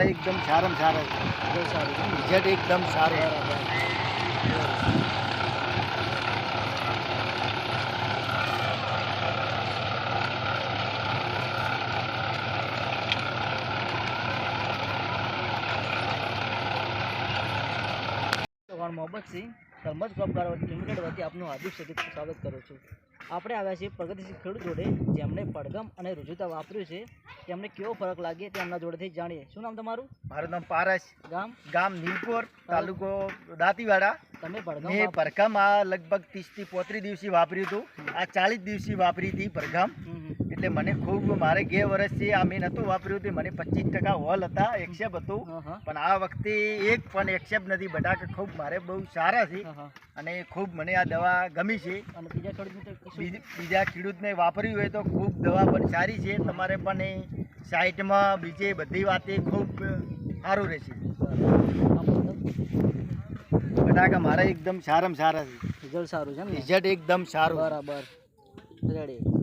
एकदम सारम सारा रिजल्ट एकदम सारो મોહમ્મદ સિંહ ધર્મજ ક્રોપ પ્રાઇવેટ લિમિટેડ વતી આપનું હાર્દિક સ્વાગત કરું છું. આપણે આવ્યા છીએ પ્રગતિશીલ ખેડૂત જોડે જેમણે પડગમ અને રુજુતા વાપર્યું છે. તેમને કેવો ફરક લાગે તે એમના જોડેથી જાણીએ. શું નામ તમારું? મારું નામ પારસ, ગામ નીલપોર, તાલુકો દાંતીવાડા. તમે મેં પડઘમ આ લગભગ 30 થી 35 દિવસથી વાપર્યું હતું. આ 40 દિવસથી વાપરી હતી પડઘમ. એટલે મને ખૂબ મારે 2 વર્ષથી આ મેં નહોતું વાપર્યું હતું. મને 25% હોલ હતા, એક્સેપ હતું. પણ આ વખતે એક પણ એક્સેપ નથી. બટાકા ખૂબ મારે બહુ સારા છે અને ખૂબ મને આ દવા ગમી છે. અને બીજા ખેડૂતને વાપર્યું હોય તો ખૂબ દવા પણ સારી છે. તમારે પણ સાઈટમાં બીજે બધી વાતે ખૂબ સારું રહેશે. બટાકા મારા એકદમ સારામાં સારા છે. રિઝલ્ટ સારું છે ને? રિઝલ્ટ એકદમ સારું. બરાબર, રેડી.